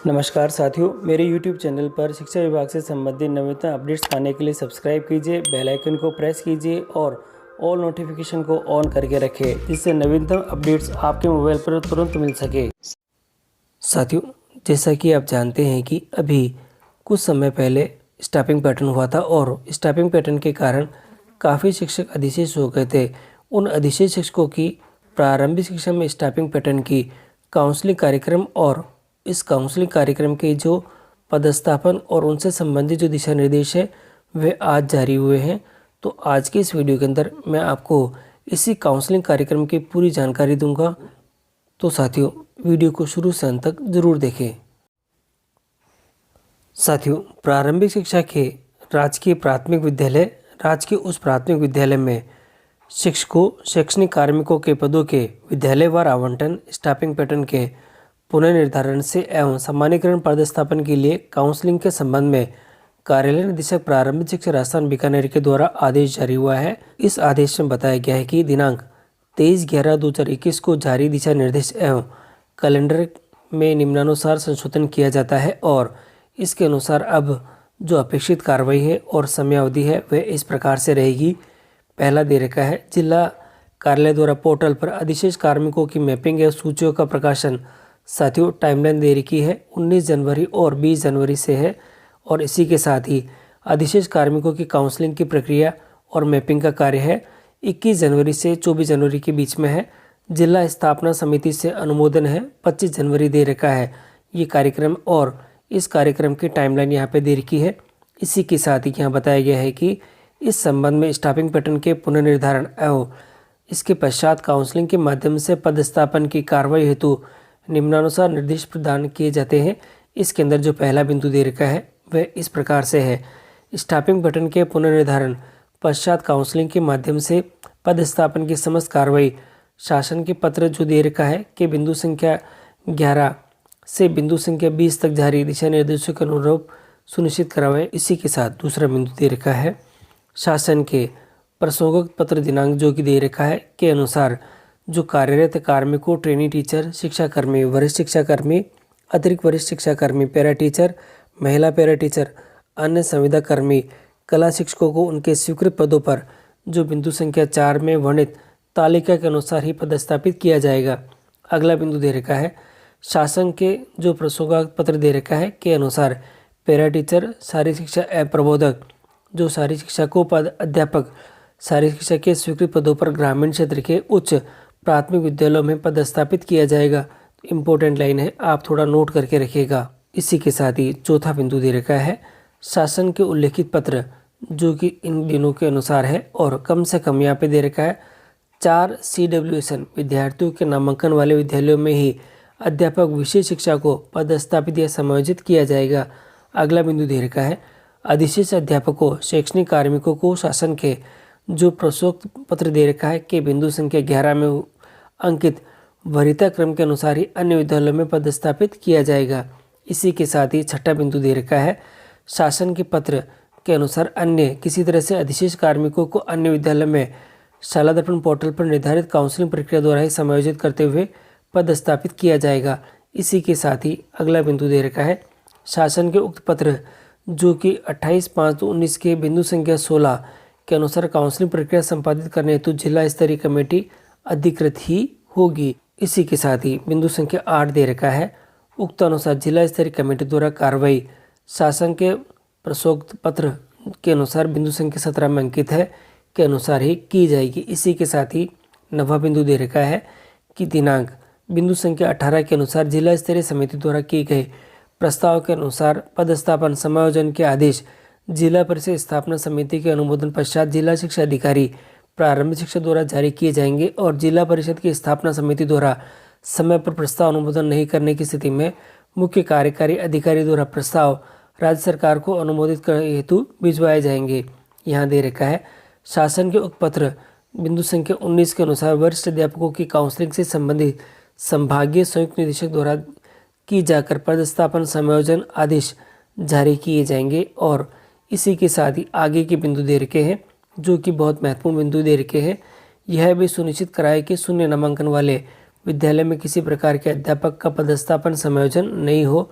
नमस्कार साथियों, मेरे YouTube चैनल पर शिक्षा विभाग से संबंधित नवीनतम अपडेट्स पाने के लिए सब्सक्राइब कीजिए, बेल आइकन को प्रेस कीजिए और ऑल नोटिफिकेशन को ऑन करके रखें, जिससे नवीनतम अपडेट्स आपके मोबाइल पर तुरंत मिल सके। साथियों, जैसा कि आप जानते हैं कि अभी कुछ समय पहले स्टाफिंग पैटर्न हुआ था और स्टाफिंग पैटर्न के कारण काफ़ी शिक्षक अधिशेष हो गए थे। उन अधिशेष शिक्षकों की प्रारंभिक शिक्षा में स्टाफिंग पैटर्न की काउंसलिंग कार्यक्रम और इस काउंसलिंग कार्यक्रम के जो पदस्थापन और उनसे संबंधित जो दिशा निर्देश है वे आज जारी हुए हैं। तो आज के इस वीडियो के अंदर मैं आपको इसी काउंसलिंग कार्यक्रम की पूरी जानकारी दूंगा। तो साथियों, वीडियो को शुरू से अंत तक जरूर देखें। साथियों, प्रारंभिक शिक्षा के राजकीय प्राथमिक विद्यालय, राजकीय उच्च प्राथमिक विद्यालय में शिक्षकों, शैक्षणिक कार्मिकों के पदों के विद्यालयवार आवंटन, स्टाफिंग पैटर्न के पुनर्निर्धारण से एवं सामान्यीकरण पदस्थापन के लिए काउंसलिंग के संबंध में कार्यालय निदेशक प्रारंभिक शिक्षा राजस्थान बीकानेर के द्वारा आदेश जारी हुआ है। इस आदेश में बताया गया है कि दिनांक 23/11/2021 को जारी दिशा निर्देश एवं कैलेंडर में निम्नानुसार संशोधन किया जाता है और इसके अनुसार अब जो अपेक्षित कार्रवाई है और समयावधि है वह इस प्रकार से रहेगी। पहला दे रखा है, जिला कार्यालय द्वारा पोर्टल पर अधिशेष कार्मिकों की मैपिंग एवं सूचियों का प्रकाशन। साथियों, टाइमलाइन दे रखी है 19 जनवरी और 20 जनवरी से है और इसी के साथ ही अधिशेष कार्मिकों की काउंसलिंग की प्रक्रिया और मैपिंग का कार्य है 21 जनवरी से 24 जनवरी के बीच में है। जिला स्थापना समिति से अनुमोदन है 25 जनवरी दे रखा है ये कार्यक्रम और इस कार्यक्रम की टाइमलाइन यहाँ पे दे रखी है। इसी के साथ ही यहाँ बताया गया है कि इस संबंध में स्टाफिंग पैटर्न के पुनर्निर्धारण एवं इसके पश्चात काउंसलिंग के माध्यम से पदस्थापन की कार्रवाई हेतु निम्नानुसार निर्देश प्रदान किए जाते हैं। इसके अंदर जो पहला बिंदु दे रखा है वह इस प्रकार से है, स्टाफिंग पैटर्न के पुनर्निर्धारण पश्चात काउंसलिंग के माध्यम से पदस्थापन की समस्त कार्रवाई शासन के पत्र जो दे रखा है कि बिंदु संख्या 11 से बिंदु संख्या 20 तक जारी दिशा निर्देशों के अनुरूप सुनिश्चित करवाएं। इसी के साथ दूसरा बिंदु दे रखा है, शासन के प्रसंगोक्त पत्र दिनांक जो कि दे रखा है के अनुसार जो कार्यरत कार्मिकों, ट्रेनी टीचर, शिक्षाकर्मी, वरिष्ठ शिक्षाकर्मी, अतिरिक्त वरिष्ठ शिक्षाकर्मी, पैरा टीचर, महिला पैरा टीचर, अन्य संविदा कर्मी, कला शिक्षकों को उनके स्वीकृत पदों पर जो बिंदु संख्या 4 में वर्णित तालिका के अनुसार ही पदस्थापित किया जाएगा। अगला बिंदु दे रखा है, शासन के जो प्रसंगात्मक पत्र दे रखा है के अनुसार पैरा टीचर, शारीरिक शिक्षा एवं प्रबोधक, जो शारीरिक शिक्षा को पद अध्यापक, शारीरिक शिक्षा के स्वीकृत पदों पर ग्रामीण क्षेत्र के उच्च प्राथमिक विद्यालयों में पदस्थापित किया जाएगा। इम्पोर्टेंट लाइन है, आप थोड़ा नोट करके रखिएगा। इसी के साथ ही चौथा बिंदु दे रखा है, शासन के उल्लेखित पत्र जो कि इन दिनों के अनुसार है और कम से कम यहाँ पे दे रखा है 4 CWSN विद्यार्थियों के नामांकन वाले विद्यालयों में ही अध्यापक विशेष शिक्षा को पदस्थापित या समायोजित किया जाएगा। अगला बिंदु दे रखा है, अधिशेष अध्यापकों, शैक्षणिक कार्मिकों को शासन के जो प्रसोक्त पत्र दे रखा है कि बिंदु संख्या 11 में अंकित वरीयता क्रम के अनुसार ही अन्य विद्यालयों में पदस्थापित किया जाएगा। इसी के साथ ही छठा बिंदु दे रखा है, शासन के पत्र के अनुसार अन्य किसी तरह से अधिशेष कार्मिकों को अन्य विद्यालय में शाला दर्पण पोर्टल पर निर्धारित काउंसलिंग प्रक्रिया द्वारा ही समायोजित करते हुए पदस्थापित किया जाएगा। इसी के साथ ही अगला बिंदु दे रखा है, शासन के उक्त पत्र जो कि 28/5/19 के बिंदु संख्या 16 के अनुसार काउंसलिंग प्रक्रिया संपादित करने हेतु जिला स्तरीय कमेटी अधिकृत ही होगी। इसी के साथ ही बिंदु संख्या 8 दे रखा है, उक्त अनुसार जिला स्तरीय कमेटी द्वारा कार्रवाई शासन के प्रसोक्त पत्र के अनुसार बिंदु संख्या 17 में अंकित है के अनुसार ही की जाएगी। इसी के साथ ही नवा बिंदु दे रखा है कि दिनांक बिंदु संख्या 18 के अनुसार जिला स्तरीय समिति द्वारा किए गए प्रस्ताव के अनुसार पदस्थापन समायोजन के आदेश जिला परिषद स्थापना समिति के अनुमोदन पश्चात जिला शिक्षा अधिकारी प्रारंभिक शिक्षा द्वारा जारी किए जाएंगे और जिला परिषद की स्थापना समिति द्वारा समय पर प्रस्ताव अनुमोदन नहीं करने की स्थिति में मुख्य कार्यकारी अधिकारी द्वारा प्रस्ताव राज्य सरकार को अनुमोदित करने हेतु भिजवाए जाएंगे। यहाँ दे रखा है, शासन के उक्त पत्र बिंदु संख्या 19 के अनुसार वरिष्ठ अध्यापकों की काउंसलिंग से संबंधित संभागीय संयुक्त निदेशक द्वारा की जाकर पदस्थापन समायोजन आदेश जारी किए जाएंगे। और इसी के साथ ही आगे के बिंदु दे रखे हैं जो कि बहुत महत्वपूर्ण बिंदु दे रखे हैं, यह भी सुनिश्चित कराए कि शून्य नामांकन वाले विद्यालय में किसी प्रकार के अध्यापक का पदस्थापन समायोजन नहीं हो।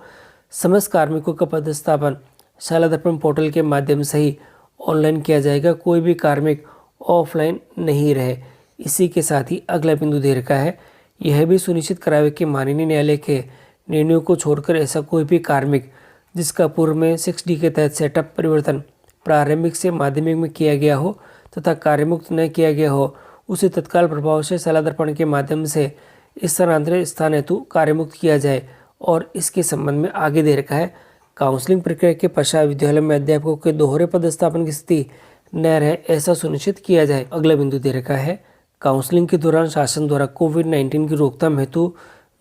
समस्त कार्मिकों का पदस्थापन शाला दर्पण पोर्टल के माध्यम से ही ऑनलाइन किया जाएगा, कोई भी कार्मिक ऑफलाइन नहीं रहे। इसी के साथ ही अगला बिंदु दे रखा है, यह भी सुनिश्चित करावे कि माननीय न्यायालय के निर्णयों को छोड़कर ऐसा कोई भी कार्मिक जिसका पूर्व में 6D के तहत सेटअप परिवर्तन प्रारंभिक से माध्यमिक में किया गया हो तथा कार्यमुक्त न किया गया हो, उसे तत्काल प्रभाव से शाला दर्पण के माध्यम से स्थानांतरित स्थान हेतु कार्यमुक्त किया जाए। और इसके संबंध में आगे दे रखा है, काउंसलिंग प्रक्रिया के पश्चात विद्यालय में अध्यापकों के दोहरे पदस्थापन की स्थिति न रहे, ऐसा सुनिश्चित किया जाए। अगला बिंदु दे रखा है, काउंसलिंग के दौरान शासन द्वारा कोविड-19 की रोकथाम हेतु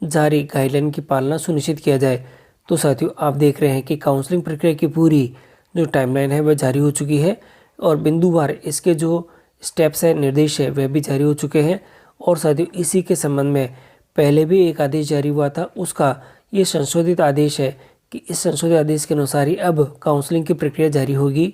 जारी गाइडलाइन की पालना सुनिश्चित किया जाए। तो साथियों, आप देख रहे हैं कि काउंसलिंग प्रक्रिया की पूरी जो टाइमलाइन है वह जारी हो चुकी है और बिंदुवार इसके जो स्टेप्स है, निर्देश है, वह भी जारी हो चुके हैं। और साथियों, इसी के संबंध में पहले भी एक आदेश जारी हुआ था, उसका ये संशोधित आदेश है कि इस संशोधित आदेश के अनुसार ही अब काउंसलिंग की प्रक्रिया जारी होगी।